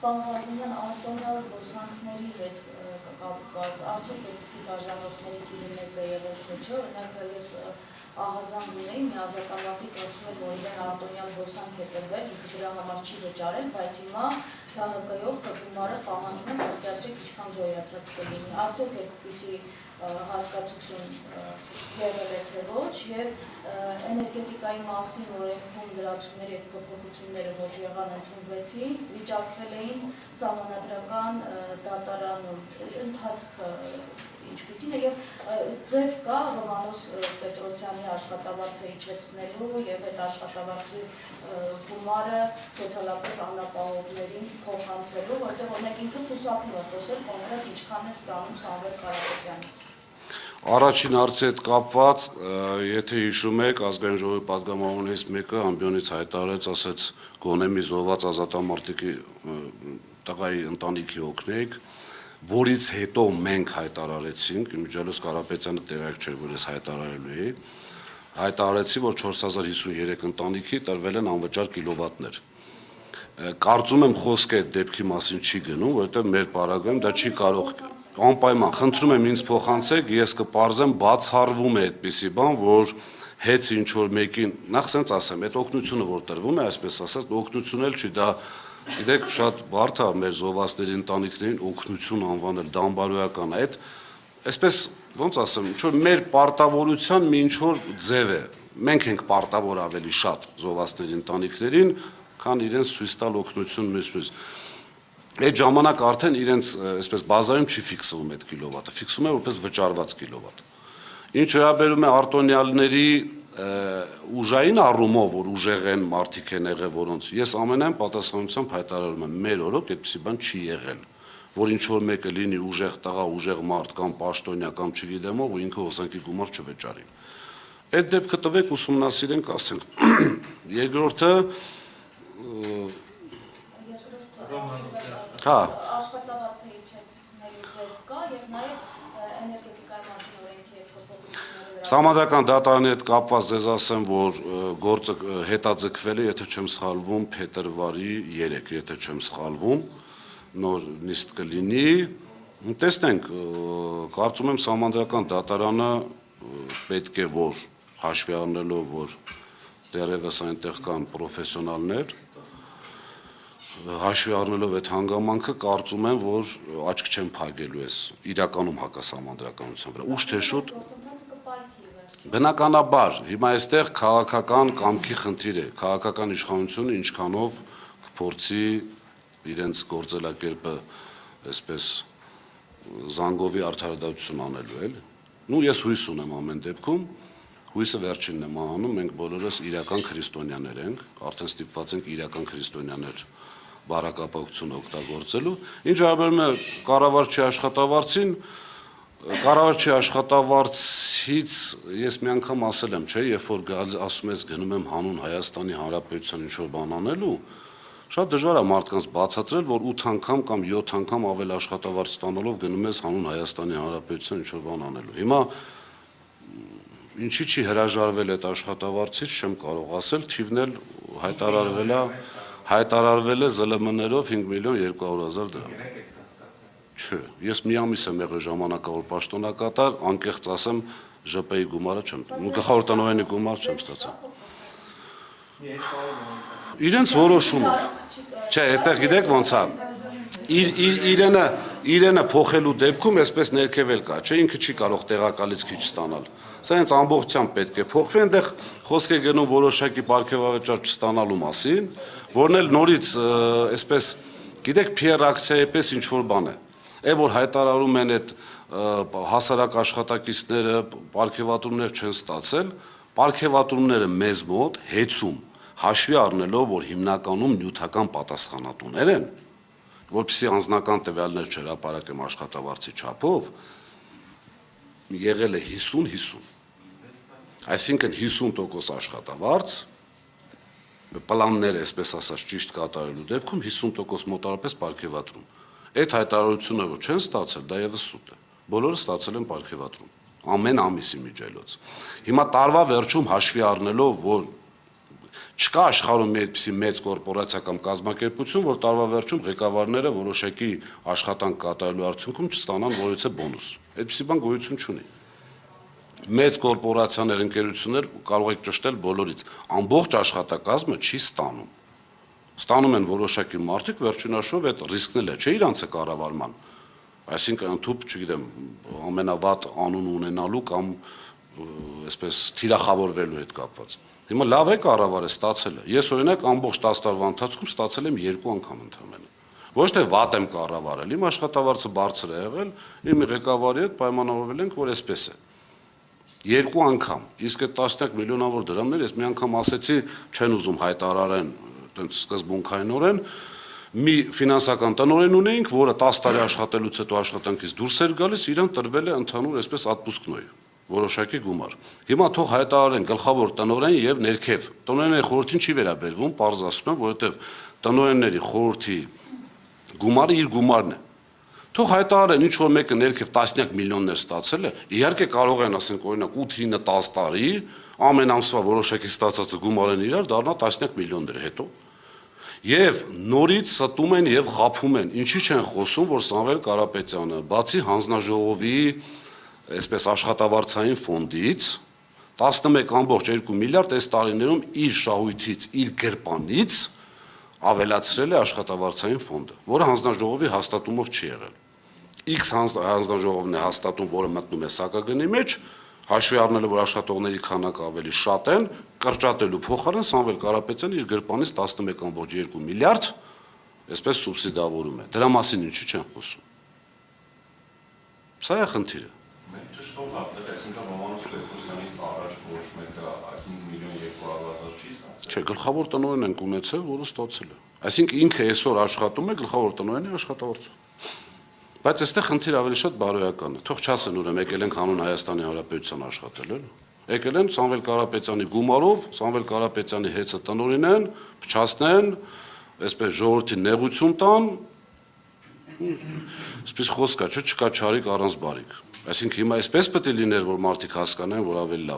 Պարոն Ղազարյան, արտոնյալ ոսանքների հետ կապված, արդյոք այդպիսի բաժանորդների թիվը մեծ է եղել, թե չէ, օրինակ ես ահազանգ ունեի, մի ազատամարտիկ ասում էր, որ իրեն արտոնյալ ոսանք է տրվել, ինքը դրա համար չի վճարել, բայց հիմա ՀՀԿ-ով գումարը պահանջում են, պատկերացրեք ինչքան զոհացած կլինի, արդյոք այդպիսի հասկացություն եղել է թե ոչ, և էներգետիկայի մասին օրենքում լրացումների և փոփոխությունները ոչ եղան ընդունվեցին, վիճակվել էին սահմանադրական դատարանում, ընթացքը ինչպիսին է, և ձև կա Հովհաննես Պետրոսյանի աշխատավարձը իջեցնելու և այդ աշխատավարձի գումարը սոցիալապես անապահովներին փոխանցելու, որտեղ օրինակ ինքը խուսափում է խոսել, կոնկրետ ինչքան է ստանում Սամվել Կարապետյանից։ Առաջին հարցի հետ կապված, եթե հիշում եք, ազգային ժողովի պատգամավորներից մեկը ամբիոնից հայտարարեց, ասեց գոնե մի զոհված ազատամարտիկի տղայի ընտանիքի օգնենք, որից հետո մենք հայտարարեցինք, իմիջիայլոց Կարապետյանը տեղյակ չէր, որ ես հայտարարելու էի, հայտարարեցի, որ 4053 ընտանիքի տրվել են անվճար կիլովատներ։ Կարծում եմ խոսքը այդ դեպքի մասին չի գնում, որովհետև մեր պարագայում դա չի կարող անպայման, խնդրում եմ ինձ փոխանցեք, ես կպարզեմ, բացառվում է այդպիսի բան, որ հեծ ինչ որ մեկին, նախ սենց ասեմ, այդ օգնությունը որ տրվում է, այսպես ասած, օգնություն էլ չի, դա գիտեք շատ բարդ է մեր զոհվածների ընտանիքներին օգնություն անվանել, դա անբարոյական է, այդ այսպես ոնց ասեմ, ինչ որ մեր պարտավորության մի ինչ որ ձև է, մենք ենք պարտավոր ավելի շատ զոհվածների ընտանիքներին, քան իրենց ցույց տալ օգնություն մյուս։ Այդ ժամանակ արդեն իրենց այսպես բազայում չի ֆիքսվում այդ կիլովատը, ֆիքսվում է որպես վճարված կիլովատ։ Ինչ վերաբերում է արտոնյալների ուժային առումով, որ ուժեղ են մարդիկ են եղել, որոնց ես ամենայն պատասխանությամբ հայտարարում եմ, մեր օրոք այդպիսի բան չի եղել, որ ինչ որ մեկը լինի ուժեղ տղա, ուժեղ մարդ կամ պաշտոնյա կամ չգիտեմ ով, ու ինքը հոսանքի գումար չվճարի։ Այդ դեպքը տվեք ուսումնասիրենք, ասենք։ Երկրորդը աշխատավարձը իջեցնելու ձև կա և նաև էներգետիկայի մասին օրենքի հետ փոփոխությունները Սահմանադրական դատարանի հետ կապված ձեզ ասեմ, որ գործը հետաձգվել է, եթե չեմ սխալվում, փետրվարի 3, եթե չեմ սխալվում, նոր նիստ կլինի, տեսնենք, կարծում եմ սահմանադրական դատարանը պետք է որ հաշվի առնելով, որ դեռևս այնտեղ կան պրոֆեսիոնալներ, հաշվի առնելով այդ հանգամանքը, կարծում եմ, որ աչք չեն փակելու ես իրականում հակասահմանադրականության վրա, ուշ թե շուտ բնականաբար, հիմա այստեղ քաղաքական կամքի խնդիր է, քաղաքական իշխանությունը ինչքանով կփորձի իրենց գործելակերպը այսպես զանգովի արդարադատություն անելու էլ։ Նու ես հույս ունեմ ամեն դեպքում, հույսը վերջինն եմ անում, մենք բոլորս իրական քրիստոնյաներ ենք, արդեն ստիպված ենք իրական քրիստոնյաներ բարակապակցություն օգտագործելու։ Ինչ վերաբերում է կառավարչի աշխատավարձին, կառավարչի աշխատավարձից ես մի անգամ ասել եմ, չէ, երբ որ ասում ես գնում եմ հանուն Հայաստանի Հանրապետության ինչ-որ բան անելու, շատ դժվար է մարդկանց բացատրել, որ 8 անգամ կամ 7 անգամ ավել աշխատավարձ ստանալով գնում ես հանուն Հայաստանի Հանրապետության ինչ-որ բան անելու։ Հիմա ինչի չի հրաժարվել այդ աշխատավարձից, չեմ կարող ասել, թիվն էլ հայտարարվել է ԶԼՄ-ներով 5 միլիոն 200 հազար դրամ։ Չէ, ես մի ամիս եմ եղել ժամանակավոր պաշտոնակատար, անկեղծ ասեմ, ԺՊ-ի գումարը չեմ, գլխավոր տնօրենի գումար չեմ ստացել։ Իրենց որոշումով։ Չէ, այստեղ գիտեք ոնց է։ Իրենը փոխելու դեպքում այսպես ներքևել կա, չէ, ինքը չի կարող տեղակալից քիչ ստանալ։ Սա հենց ամբողջությամբ պետք է փոխվի, այնտեղ խոսք է գնում որոշակի պարգևավճար չստանալու մասին, որն էլ նորից այսպես գիտեք PR ակցիայի պես ինչ որ բան է։ Այն որ հայտարարում են այդ հասարակ աշխատակիցները պարգևատրումներ չեն ստացել, պարգևատրումները մեզ մոտ հեծում հաշվի առնելով, որ հիմնականում նյութական պատասխանատուներ են, որպեսզի անձնական տվյալներ չհրապարակեմ աշխատավարձի չափով, եղել է 50-50, այսինքն 50% աշխատավարձ, պլանները, այսպես ասած, ճիշտ կատարելու դեպքում 50% մոտարապես պարգևատրում։ Այդ հայտարարությունը, որ չեն ստացել, դա ևս սուտ է, բոլորը ստացել են պարգևատրում, ամեն ամիսի միջելոց։ Հիմա տարվա վերջում հաշվի առնելով, որ Չկա աշխարհում մի այդպիսի մեծ կորպորացիա կամ կազմակերպություն, որ տարվա վերջում ղեկավարները որոշակի աշխատանք կատարելու արդյունքում չստանան որևէ բոնուս։ Այդպիսի բան գոյություն չունի։ Մեծ կորպորացիաներ, ընկերություններ կարող եք ճշտել բոլորից։ Ամբողջ աշխատակազմը չի ստանում։ Ստանում են որոշակի մարդիկ, վերջինաշով այդ ռիսկն էլ է, չէ՞ իրանց է կառավարման։ Այսինքն ընդհանուր, չգիտեմ, ամենավատ անուն ունենալու կամ այսպես թիրախավորվելու հետ կապված։ Հիմա լավ է կառավարը ստացել է։ Ես օրինակ ամբողջ 10 տարվա ընթացքում ստացել եմ 2 անգամ ընդամենը։ Ոչ թե վատ եմ կառավարել, իմ աշխատավարձը բարձր է եղել, իմ ղեկավարի հետ պայմանավորվել ենք, որ այսպես է։ 2 անգամ, իսկ այդ տասնյակ միլիոնավոր դրամներ ես մի անգամ ասեցի, չեն ուզում հայտարարեն, այտենց սկզբունքայինորեն, մի ֆինանսական տնօրեն ունեինք, որը 10 տարի աշխատելուց հետո աշխատանքից դուրս էր գալիս, իրան տրվել է ընդհանուր այսպես ատպուսկնոյ, որոշակի գումար։ Հիմա թող հայտարարեն գլխավոր տնօրեն եւ ներքև։ Տնօրենների խորհրդին չի վերաբերվում, պարզ ասում եմ, որովհետեւ տնօրենների խորհրդի գումարը իր գումարն է։ Թող հայտարարեն ինչ որ մեկը ներքև տասնյակ միլիոններ ստացել է, իհարկե կարող են ասենք օրինակ 8-9-10 տարի ամեն ամսվա որոշակի ստացածը գումարեն իրար, դառնա տասնյակ միլիոններ հետո։ Եվ նորից ստում են եւ խափում են։ Ինչի չեն խոսում, որ Սամվել Կարապետյանը, բացի հանձնաժողովի այսպես աշխատավարձային ֆոնդից 11.2 միլիարդ այս տարիներում իր շահույթից, իր գրպանից ավելացրել է աշխատավարձային ֆոնդը, որը հանձնաժողովի հաստատումով չի եղել։ X հանձնաժողովն է հաստատում, որը մտնում է սակագնի մեջ, հաշվի առնելով, որ աշխատողների քանակը ավելի շատ են, կրճատելու փոխարեն Սամվել Կարապետյանը իր գրպանից 11.2 միլիարդ այսպես սուբսիդավորում է։ Դրա մասին ինչի չեն խոսում։ Սա է խնդիրը։ Մենք ճշտով հարցեր, այսինքն Ռոմանոս Պետրոսյանից առաջ ոչ մեկը 5 միլիոն 200,000 չի ստացել։ Չէ, գլխավոր տնօրեն ենք ունեցել, որը ստացել է։ Այսինքն ինքը այսօր աշխատում է գլխավոր տնօրենի աշխատավարձով։ Բայց այստեղ խնդիրը ավելի շատ բարոյական է։ Թող չասեն ուրեմն եկել ենք հանուն Հայաստանի Հանրապետության աշխատել, էլ։ Եկել են Սամվել Կարապետյանի գումարով, Սամվել Կարապետյանի հեծը տնօրինեն, փչացնեն, այսպես ժողովրդին նեղություն տան։ Այսպես խոսք կա, չկա չարիք առանց բարիք։ Այսինքն հիմա այսպես պետք է լիներ, որ մարդիկ հասկանան, որ ավելի լավ